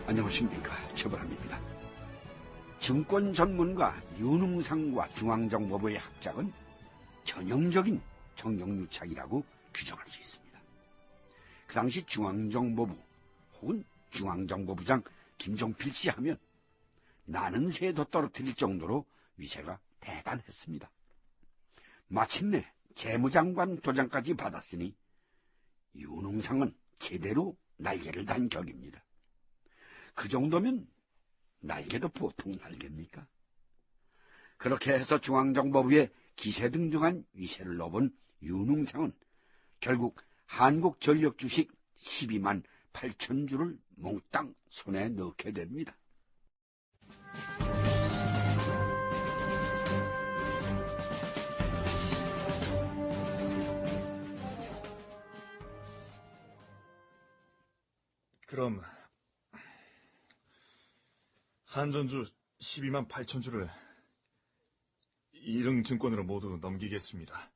안녕하십니까. 최보람입니다. 증권 전문가 윤흥상과 중앙정보부의 합작은 전형적인 정경유착이라고 규정할 수 있습니다. 그 당시 중앙정보부 혹은 중앙정보부장 김종필 씨 하면 나는 새도 떨어뜨릴 정도로 위세가 대단했습니다. 마침내 재무장관 도장까지 받았으니 윤흥상은 제대로 날개를 단 격입니다. 그 정도면 날개도 보통 날개입니까? 그렇게 해서 중앙정보부에 기세등등한 위세를 넣어본 윤흥상은 결국 한국전력 주식 12만 8천 주를 몽땅 손에 넣게 됩니다. 그럼 한전주 12만 8천 주를 일흥증권으로 모두 넘기겠습니다.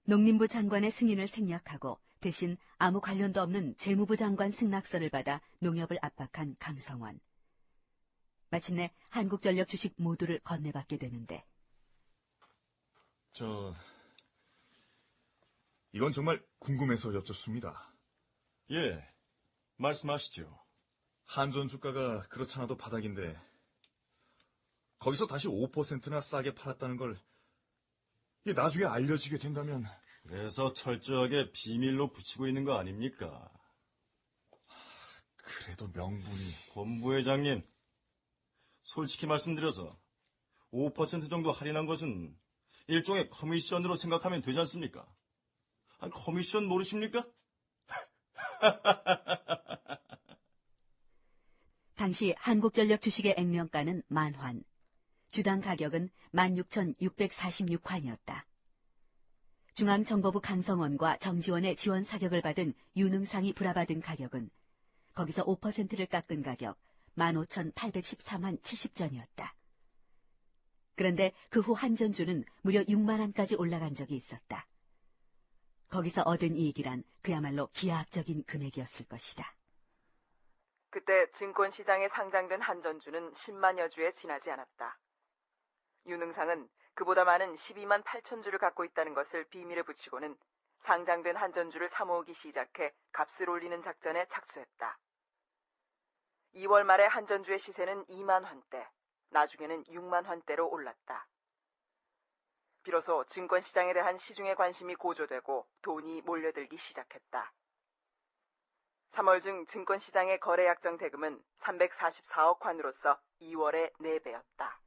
농림부 장관의 승인을 생략하고 대신 아무 관련도 없는 재무부 장관 승낙서를 받아 농협을 압박한 강성원. 마침내 한국전력 주식 모두를 건네받게 되는데. 이건 정말 궁금해서 여쭙습니다. 예, 말씀하시죠. 한전 주가가 그렇잖아도 바닥인데 거기서 다시 5%나 싸게 팔았다는 걸 나중에 알려지게 된다면. 그래서 철저하게 비밀로 붙이고 있는 거 아닙니까? 그래도 명분이. 본부회장님, 솔직히 말씀드려서 5% 정도 할인한 것은 일종의 커미션으로 생각하면 되지 않습니까? 커미션 모르십니까? 당시 한국전력 주식의 액면가는 만환, 주당 가격은 16,646환이었다. 중앙정보부 강성원과 정지원의 지원 사격을 받은 윤흥상이 불화받은 가격은 거기서 5%를 깎은 가격 15,813만 70전이었다. 그런데 그 후 한전주는 무려 6만 원까지 올라간 적이 있었다. 거기서 얻은 이익이란 그야말로 기하학적인 금액이었을 것이다. 그때 증권시장에 상장된 한전주는 10만여 주에 지나지 않았다. 윤흥상은 그보다 많은 12만 8천 주를 갖고 있다는 것을 비밀에 붙이고는 상장된 한전주를 사모으기 시작해 값을 올리는 작전에 착수했다. 2월 말에 한전주의 시세는 2만 환대, 나중에는 6만 환대로 올랐다. 비로소 증권시장에 대한 시중의 관심이 고조되고 돈이 몰려들기 시작했다. 3월 중 증권시장의 거래약정 대금은 344억 환으로서 2월의 4배였다.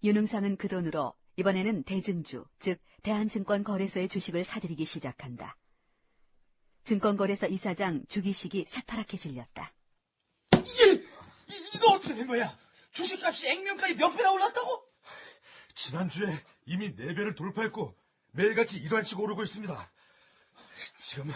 윤흥상은 그 돈으로 이번에는 대증주, 즉 대한증권 거래소의 주식을 사들이기 시작한다. 증권거래소 이사장 주기식이 새파랗게 질렸다. 이거 어떻게 된 거야? 주식값이 액면가에 몇 배나 올랐다고? 지난주에 이미 4배를 돌파했고 매일같이 일환씩 오르고 있습니다. 지금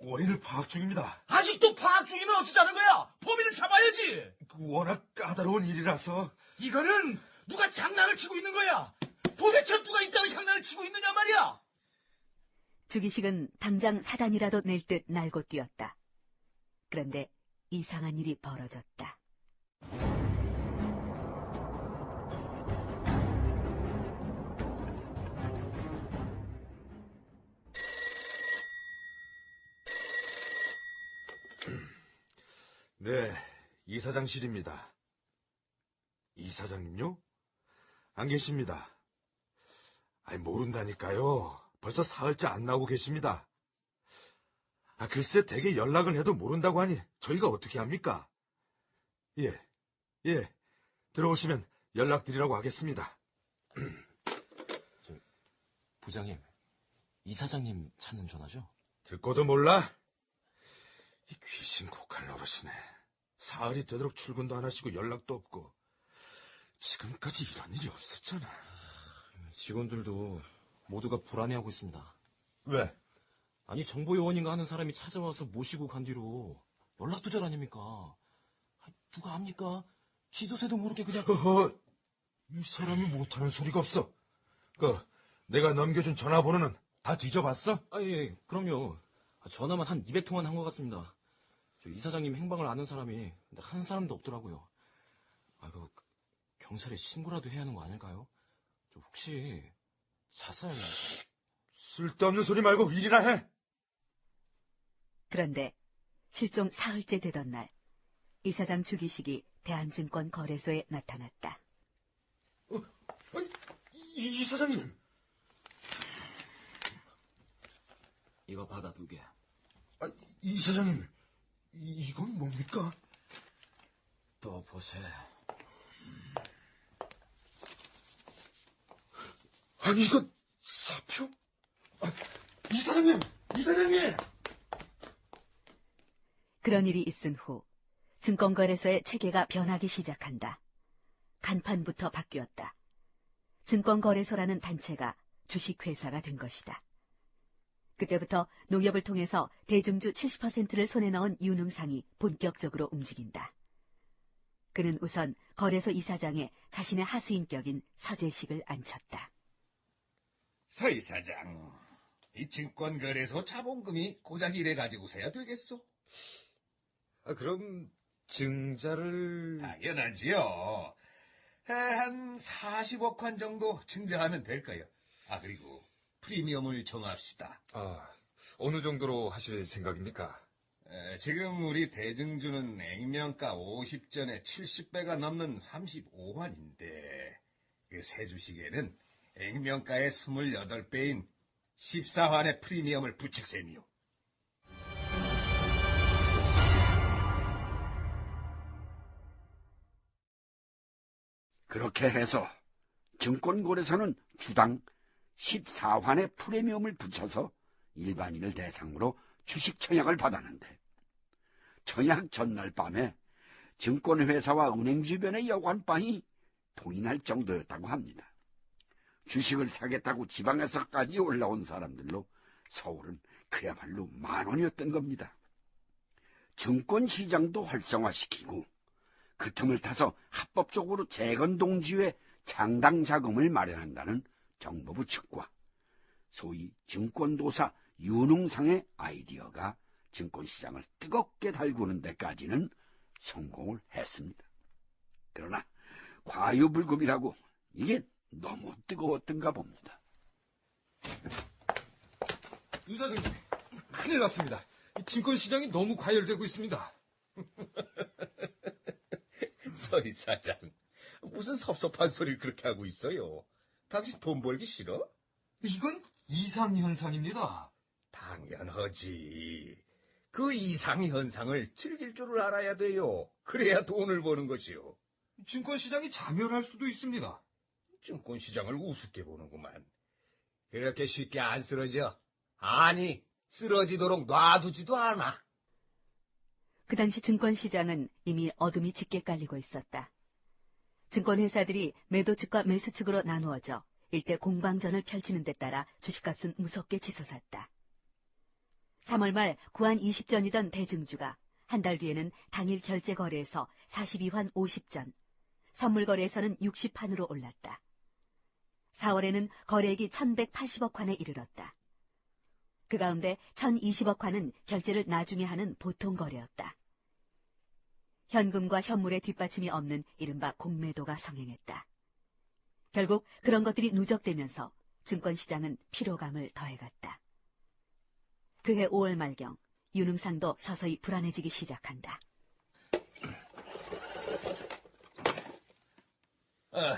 원인을 파악 중입니다. 아직도 파악 중이면 어쩌자는 거야? 범인을 잡아야지. 워낙 까다로운 일이라서. 이거는 누가 장난을 치고 있는 거야? 도대체 누가 이따위 장난을 치고 있느냐 말이야? 주기식은 당장 사단이라도 낼 듯 날고 뛰었다. 그런데 이상한 일이 벌어졌다. 네, 이사장실입니다. 이사장님요? 안 계십니다. 모른다니까요. 벌써 사흘째 안 나오고 계십니다. 글쎄 대개 연락을 해도 모른다고 하니 저희가 어떻게 합니까? 예, 들어오시면 연락드리라고 하겠습니다. 부장님, 이사장님 찾는 전화죠? 듣고도 몰라? 이 귀신 고칼 노릇이네. 사흘이 되도록 출근도 안 하시고 연락도 없고. 지금까지 이런 일이 없었잖아. 직원들도 모두가 불안해하고 있습니다. 왜? 아니, 정보요원인가 하는 사람이 찾아와서 모시고 간 뒤로 연락 두절 아닙니까? 누가 압니까? 지도새도 모르게 그냥... 이 사람이 못하는 소리가 없어. 내가 넘겨준 전화번호는 다 뒤져봤어? 예, 그럼요. 전화만 한 200통은 한 것 같습니다. 저 이사장님 행방을 아는 사람이 한 사람도 없더라고요. 그 경찰에 신고라도 해야 하는 거 아닐까요? 저 혹시 자살... 쓸데없는 소리 말고 일이나 해. 그런데 실종 사흘째 되던 날, 이사장 주기식이 대한증권 거래소에 나타났다. 이 사장님. 이거 받아두게. 이 사장님, 이건 뭡니까? 또 보세. 아니, 이거 사표? 이 사장님! 그런 일이 있은 후 증권거래소의 체계가 변하기 시작한다. 간판부터 바뀌었다. 증권거래소라는 단체가 주식회사가 된 것이다. 그때부터 농협을 통해서 대중주 70%를 손에 넣은 유능상이 본격적으로 움직인다. 그는 우선 거래소 이사장에 자신의 하수인격인 서재식을 앉혔다. 서 이사장, 이 증권거래소 자본금이 고작 이래 가지고서야 되겠소? 그럼 증자를... 당연하지요. 한 40억 원 정도 증자하면 될까요? 그리고 프리미엄을 정합시다. 어느 정도로 하실 생각입니까? 지금 우리 대증주는 액면가 50전에 70배가 넘는 35환인데 그 새 주식에는 액면가의 28배인 14환의 프리미엄을 붙일 셈이요. 그렇게 해서 증권거래소는 주당 14환의 프리미엄을 붙여서 일반인을 대상으로 주식 청약을 받았는데, 청약 전날 밤에 증권회사와 은행 주변의 여관방이 동인할 정도였다고 합니다. 주식을 사겠다고 지방에서까지 올라온 사람들로 서울은 그야말로 만원이었던 겁니다. 증권시장도 활성화시키고 그 틈을 타서 합법적으로 재건동지회 장당 자금을 마련한다는 정보부 측과 소위 증권도사 유능상의 아이디어가 증권시장을 뜨겁게 달구는 데까지는 성공을 했습니다. 그러나 과유불급이라고 이게 너무 뜨거웠던가 봅니다. 유 사장님, 큰일 났습니다. 증권시장이 너무 과열되고 있습니다. 서 이사장, 무슨 섭섭한 소리를 그렇게 하고 있어요? 당신 돈 벌기 싫어? 이건 이상현상입니다. 당연하지. 그 이상현상을 즐길 줄을 알아야 돼요. 그래야 돈을 버는 것이요. 증권시장이 자멸할 수도 있습니다. 증권시장을 우습게 보는구만. 그렇게 쉽게 안 쓰러져? 아니, 쓰러지도록 놔두지도 않아. 그 당시 증권시장은 이미 어둠이 짙게 깔리고 있었다. 증권회사들이 매도 측과 매수 측으로 나누어져 일대 공방전을 펼치는 데 따라 주식값은 무섭게 치솟았다. 3월 말 구한 20전이던 대증주가 한 달 뒤에는 당일 결제 거래에서 42환 50전, 선물 거래에서는 60환으로 올랐다. 4월에는 거래액이 1180억 환에 이르렀다. 그 가운데 1020억 환은 결제를 나중에 하는 보통 거래였다. 현금과 현물의 뒷받침이 없는 이른바 공매도가 성행했다. 결국 그런 것들이 누적되면서 증권시장은 피로감을 더해갔다. 그해 5월 말경 유능상도 서서히 불안해지기 시작한다.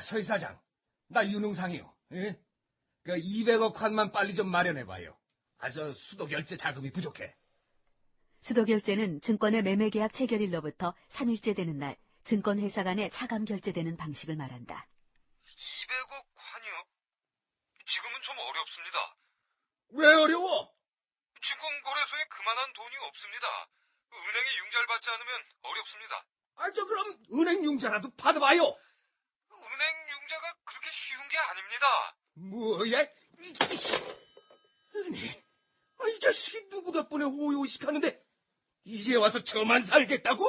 서 이사장, 나 유능상이요. 예? 200억 환만 빨리 좀 마련해봐요. 수도 결제 자금이 부족해. 수도 결제는 증권의 매매 계약 체결일로부터 3일째 되는 날 증권회사 간에 차감 결제되는 방식을 말한다. 200억 환이요? 지금은 좀 어렵습니다. 왜 어려워? 증권거래소에 그만한 돈이 없습니다. 은행에 융자를 받지 않으면 어렵습니다. 그럼 은행 융자라도 받아봐요. 은행 융자가 그렇게 쉬운 게 아닙니다. 뭐야? 은행? 이 자식이 누구 덕분에 호요식하는데 이제 와서 저만 살겠다고?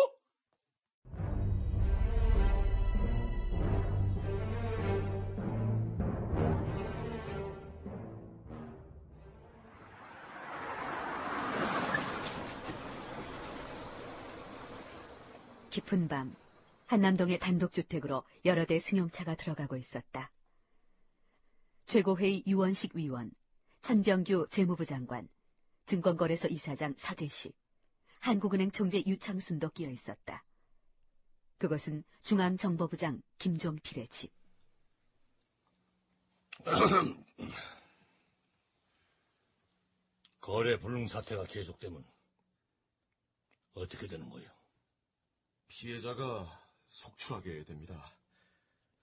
깊은 밤, 한남동의 단독주택으로 여러 대 승용차가 들어가고 있었다. 최고회의 유원식 위원, 천병규 재무부 장관, 증권거래소 이사장 서재식, 한국은행 총재 유창순도 끼어 있었다. 그것은 중앙정보부장 김종필의 집. 거래 불능 사태가 계속되면 어떻게 되는 거예요? 피해자가 속출하게 됩니다.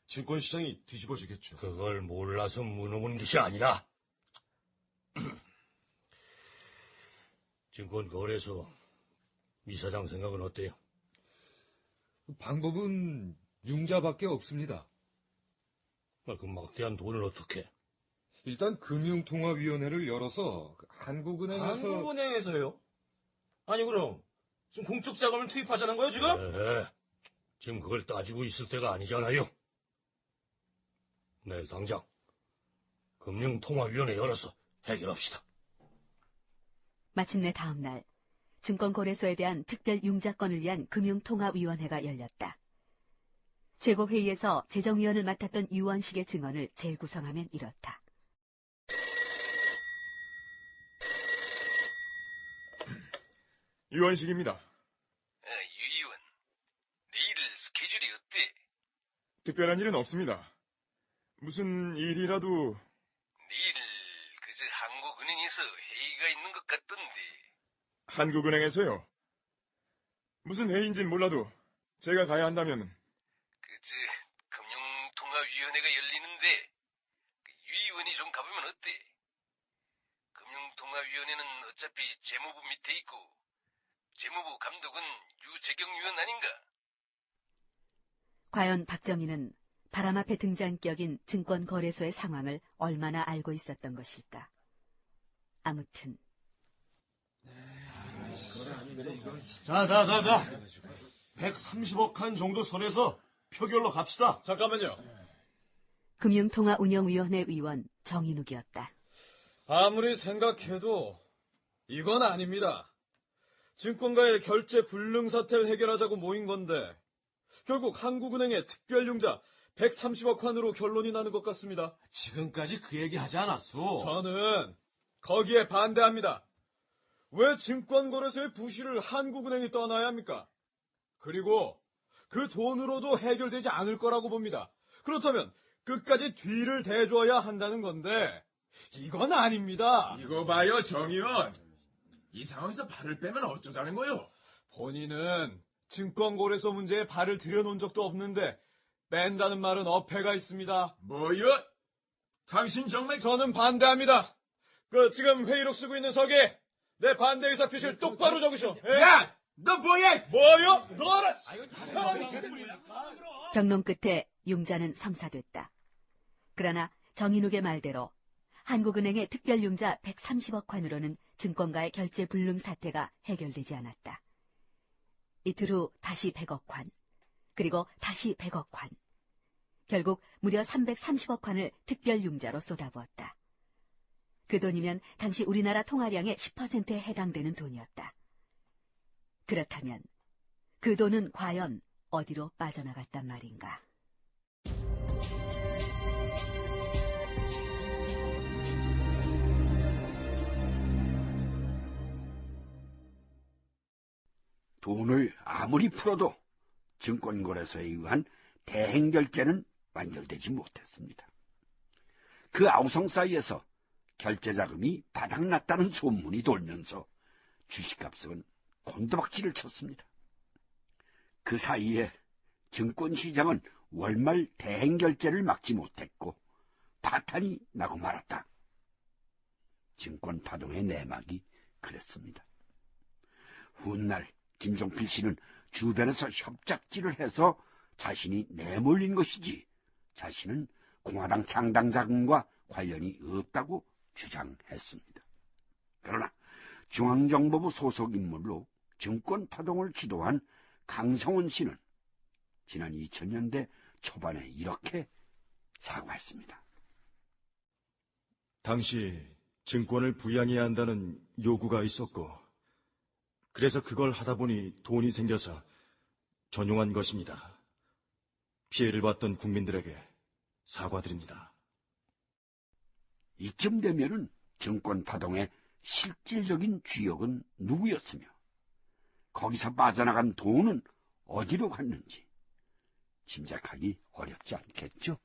증권시장이 뒤집어지겠죠. 그걸 몰라서 물어본 것이 아니라 증권거래소 이사장 생각은 어때요? 방법은 융자밖에 없습니다. 그 막대한 돈을 어떻게? 일단 금융통화위원회를 열어서 한국은행에서 한국은행에서요? 아니 그럼 지금 공적 자금을 투입하자는 거예요 지금? 네, 지금 그걸 따지고 있을 때가 아니잖아요. 내일 당장 금융통화위원회 열어서 해결합시다. 마침내 다음 날, 증권거래소에 대한 특별 융자건을 위한 금융통화위원회가 열렸다. 최고회의에서 재정위원을 맡았던 유원식의 증언을 재구성하면 이렇다. 유원식입니다. 유 의원, 내일 스케줄이 어때? 특별한 일은 없습니다. 무슨 일이라도 내일 그저 한국은행에서 회의가 있는 것 같던데. 한국은행에서요. 무슨 회의인진 몰라도 제가 가야 한다면 그저 금융통화위원회가 열리는데 유 의원이 좀 가보면 어때? 금융통화위원회는 어차피 재무부 밑에 있고 재무부 감독은 유재경 위원 아닌가? 과연 박정희는 바람 앞에 등장격인 증권거래소의 상황을 얼마나 알고 있었던 것일까? 아무튼 자. 130억 한 정도 선에서 표결로 갑시다. 잠깐만요. 금융통화운영위원회 위원 정인욱이었다. 아무리 생각해도 이건 아닙니다. 증권가의 결제 불능 사태를 해결하자고 모인 건데 결국 한국은행의 특별융자 130억 환으로 결론이 나는 것 같습니다. 지금까지 그 얘기 하지 않았소. 저는 거기에 반대합니다. 왜 증권거래소의 부실을 한국은행이 떠나야 합니까? 그리고 그 돈으로도 해결되지 않을 거라고 봅니다. 그렇다면 끝까지 뒤를 대줘야 한다는 건데 이건 아닙니다. 이거 봐요, 정 의원. 이 상황에서 발을 빼면 어쩌자는 거요? 본인은 증권거래소 문제에 발을 들여놓은 적도 없는데 뺀다는 말은 어폐가 있습니다. 뭐요? 당신 정말 저는 반대합니다. 지금 회의록 쓰고 있는 석에 내 반대 의사 표시를 똑바로 적으셔. 야! 너 뭐야? 뭐요? 너는 사람이 경론 끝에 융자는 성사됐다. 그러나 정인욱의 말대로 한국은행의 특별융자 130억 환으로는 증권가의 결제 불능 사태가 해결되지 않았다. 이틀 후 다시 100억 환, 그리고 다시 100억 환. 결국 무려 330억 환을 특별융자로 쏟아부었다. 그 돈이면 당시 우리나라 통화량의 10%에 해당되는 돈이었다. 그렇다면 그 돈은 과연 어디로 빠져나갔단 말인가? 돈을 아무리 풀어도 증권거래소에 의한 대행결제는 완결되지 못했습니다. 그 아우성 사이에서 결제자금이 바닥났다는 소문이 돌면서 주식값은 곤두박질을 쳤습니다. 그 사이에 증권시장은 월말 대행결제를 막지 못했고 파탄이 나고 말았다. 증권파동의 내막이 그랬습니다. 훗날 김종필 씨는 주변에서 협작질을 해서 자신이 내몰린 것이지 자신은 공화당 창당 자금과 관련이 없다고 주장했습니다. 그러나 중앙정보부 소속 인물로 증권파동을 주도한 강성원 씨는 지난 2000년대 초반에 이렇게 사과했습니다. 당시 증권을 부양해야 한다는 요구가 있었고 그래서 그걸 하다 보니 돈이 생겨서 전용한 것입니다. 피해를 봤던 국민들에게 사과드립니다. 이쯤 되면은 증권 파동의 실질적인 주역은 누구였으며 거기서 빠져나간 돈은 어디로 갔는지 짐작하기 어렵지 않겠죠?